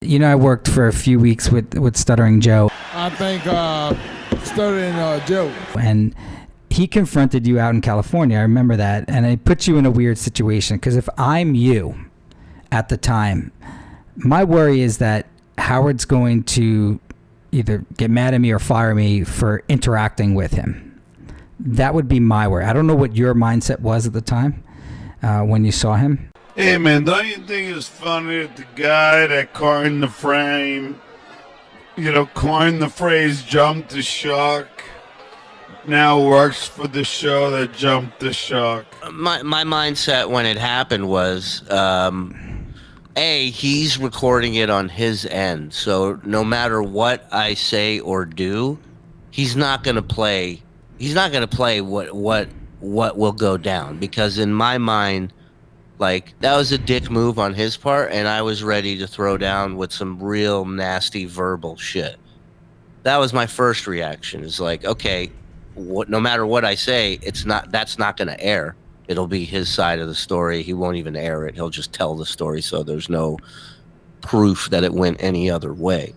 You know, I worked for a few weeks with Stuttering Joe. I think Stuttering Joe. And he confronted you out in California. I remember that. And it put you in a weird situation. Because if I'm you at the time, my worry is that Howard's going to either get mad at me or fire me for interacting with him. That would be my worry. I don't know what your mindset was at the time when you saw him. Hey man, don't you think it's funny that the guy that coined the frame, coined the phrase jump the shark, now works for the show that jumped the shark? My mindset when it happened was, he's recording it on his end, so no matter what I say or do, he's not gonna play what will go down, because in my mind, like, that was a dick move on his part, and I was ready to throw down with some real nasty verbal shit. That was my first reaction. Is like, okay, no matter what I say, that's not going to air. It'll be his side of the story. He won't even air it. He'll just tell the story, so there's no proof that it went any other way.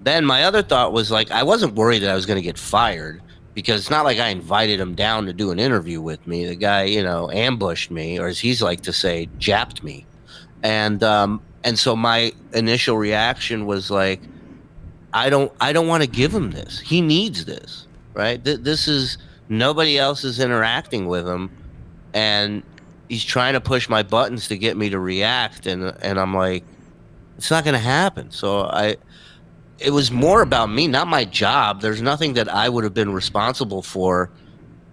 Then my other thought was, like, I wasn't worried that I was going to get fired, because it's not like I invited him down to do an interview with me. The guy, ambushed me, or as he's like to say, japped me. And so my initial reaction was like, I don't want to give him this. He needs this, right? This is, nobody else is interacting with him, and he's trying to push my buttons to get me to react, and I'm like, it's not going to happen. So it was more about me, not my job. There's nothing that I would have been responsible for,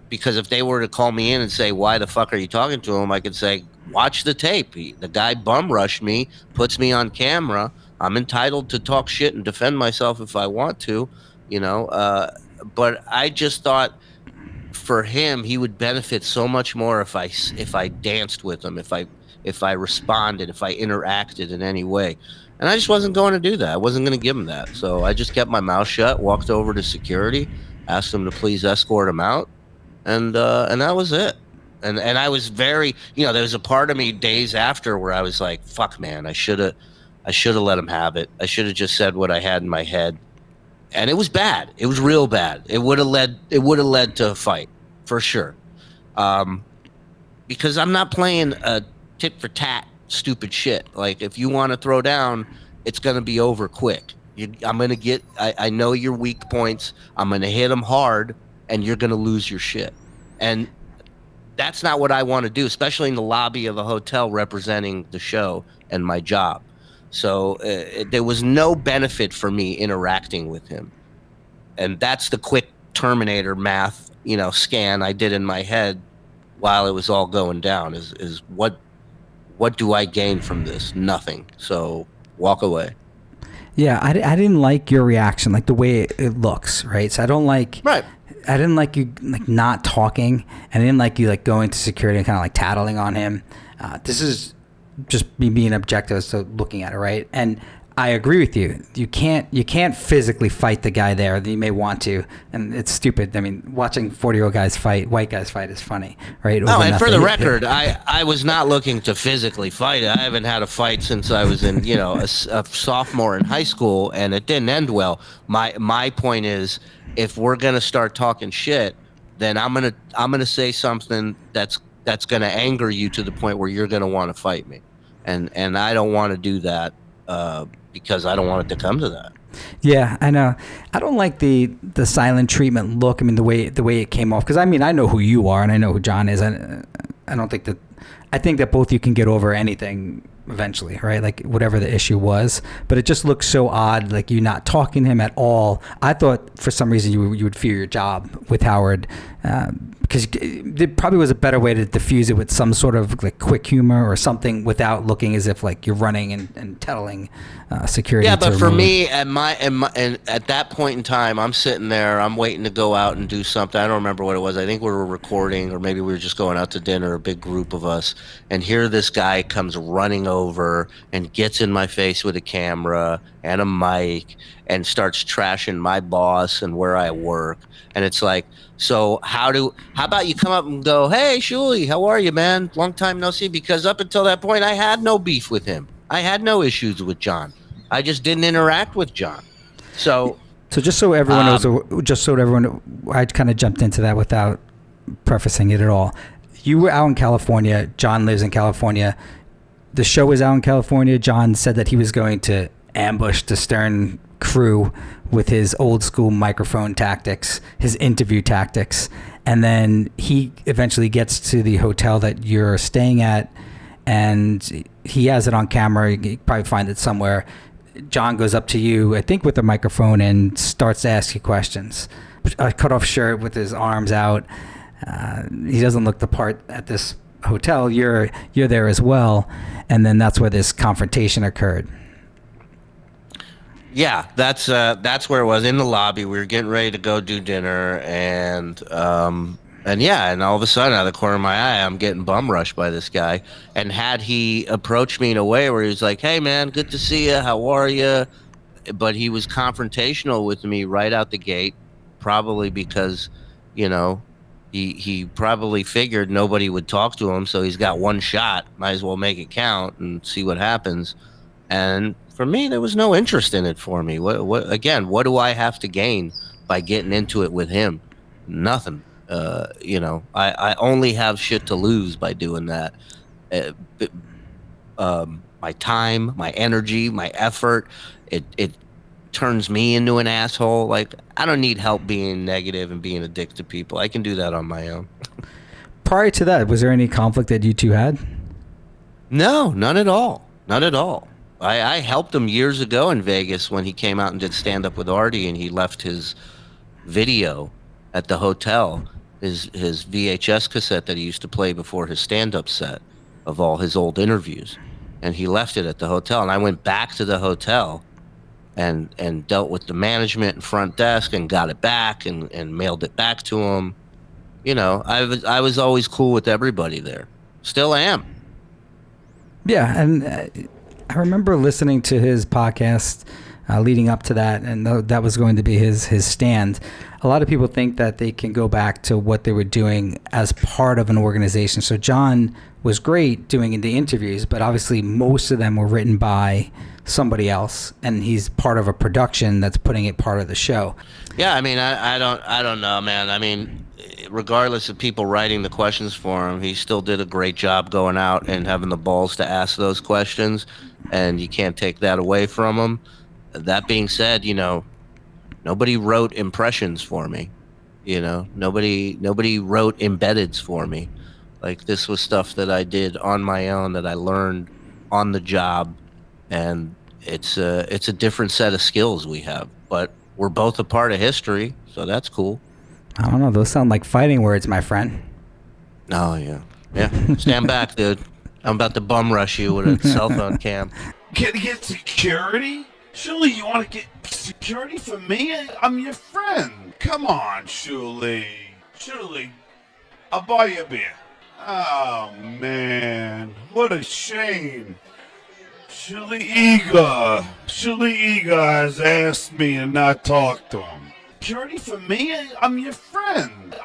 because if they were to call me in and say, why the fuck are you talking to him? I could say, watch the tape. The guy bum rushed me, puts me on camera. I'm entitled to talk shit and defend myself if I want to, but I just thought for him, he would benefit so much more if I danced with him, if I responded, if I interacted in any way. And I just wasn't going to do that. I wasn't going to give him that. So I just kept my mouth shut, walked over to security, asked them to please escort him out, and that was it. And I was very, there was a part of me days after where I was like, fuck man, I should have let him have it. I should have just said what I had in my head. And it was bad. It was real bad. It would have led to a fight for sure. Because I'm not playing a tit for tat stupid shit. Like, if you want to throw down, it's going to be over quick. I know your weak points. I'm going to hit them hard, and you're going to lose your shit. And that's not what I want to do, especially in the lobby of a hotel representing the show and my job. So there was no benefit for me interacting with him. And that's the quick Terminator math, scan I did in my head while it was all going down is what do I gain from this? Nothing. So walk away. Yeah, I didn't like your reaction, like the way it looks, right? So I didn't like you like not talking, and I didn't like you like going to security and kind of like tattling on him. This is just me being objective as to looking at it, right? And I agree with you. You can't physically fight the guy there. You may want to, and it's stupid. I mean, watching 40-year-old guys fight, white guys fight, is funny, right? No, and for the record, I was not looking to physically fight. I haven't had a fight since I was in, a sophomore in high school, and it didn't end well. My point is, if we're gonna start talking shit, then I'm gonna say something that's gonna anger you to the point where you're gonna want to fight me, and I don't want to do that. Because I don't want it to come to that. Yeah, I know. I don't like the silent treatment look. I mean, the way it came off. Because I mean, I know who you are, and I know who John is. I don't think that. I think that both you can get over anything eventually, right? Like whatever the issue was. But it just looks so odd, like you not talking to him at all. I thought for some reason you would fear your job with Howard. Because there probably was a better way to diffuse it with some sort of like quick humor or something without looking as if like you're running and telling security. Yeah, but for me, at that point in time, I'm sitting there, I'm waiting to go out and do something. I don't remember what it was. I think we were recording, or maybe we were just going out to dinner, a big group of us. And here this guy comes running over and gets in my face with a camera and a mic and starts trashing my boss and where I work. And it's like, so how about you come up and go, hey, Shuli, how are you, man? Long time no see. Because up until that point, I had no beef with him. I had no issues with John. I just didn't interact with John. So So just so everyone knows, I kind of jumped into that without prefacing it at all. You were out in California. John lives in California. The show was out in California. John said that he was going to ambush the Stern crew with his old school microphone tactics, his interview tactics. And then he eventually gets to the hotel that you're staying at, and he has it on camera. You can probably find it somewhere. John goes up to you, I think with a microphone, and starts to ask you questions. A cut-off shirt with his arms out. He doesn't look the part at this hotel. You're there as well, and then that's where this confrontation occurred. yeah, that's where it was, in the lobby. We were getting ready to go do dinner, and yeah, and all of a sudden, out of the corner of my eye, I'm getting bum rushed by this guy. And had he approached me in a way where he was like, "Hey, man, good to see you. How are you?" But he was confrontational with me right out the gate, probably because, he probably figured nobody would talk to him, so he's got one shot. Might as well make it count and see what happens. And for me, there was no interest in it for me. What do I have to gain by getting into it with him? Nothing. I only have shit to lose by doing that. My time, my energy, my effort, it turns me into an asshole. Like, I don't need help being negative and being a dick to people. I can do that on my own. Prior to that, was there any conflict that you two had? No, none at all. None at all. I helped him years ago in Vegas when he came out and did stand up with Artie, and he left his video at the hotel, his VHS cassette that he used to play before his stand-up set of all his old interviews, and he left it at the hotel. And I went back to the hotel and dealt with the management and front desk and got it back and mailed it back to him. I was always cool with everybody there. Still am. Yeah, and I remember listening to his podcast leading up to that, and that was going to be his stand. A lot of people think that they can go back to what they were doing as part of an organization. So John was great doing the interviews, but obviously most of them were written by somebody else, and he's part of a production that's putting it part of the show. Yeah, I mean, I don't know, man. I mean, regardless of people writing the questions for him, he still did a great job going out and having the balls to ask those questions, and you can't take that away from him. That being said, nobody wrote impressions for me. Nobody wrote embeddeds for me. Like, this was stuff that I did on my own, that I learned on the job, and it's a different set of skills we have. But we're both a part of history, so that's cool. I don't know. Those sound like fighting words, my friend. Oh, yeah. Yeah. Stand back, dude. I'm about to bum rush you with a cell phone cam. Get security? Shuli, you want to get security for me? I'm your friend. Come on, Shuli. Shuli, I'll buy you a beer. Oh, man. What a shame. Shuli Iga has asked me to not talk to him. Security for me? I'm your friend.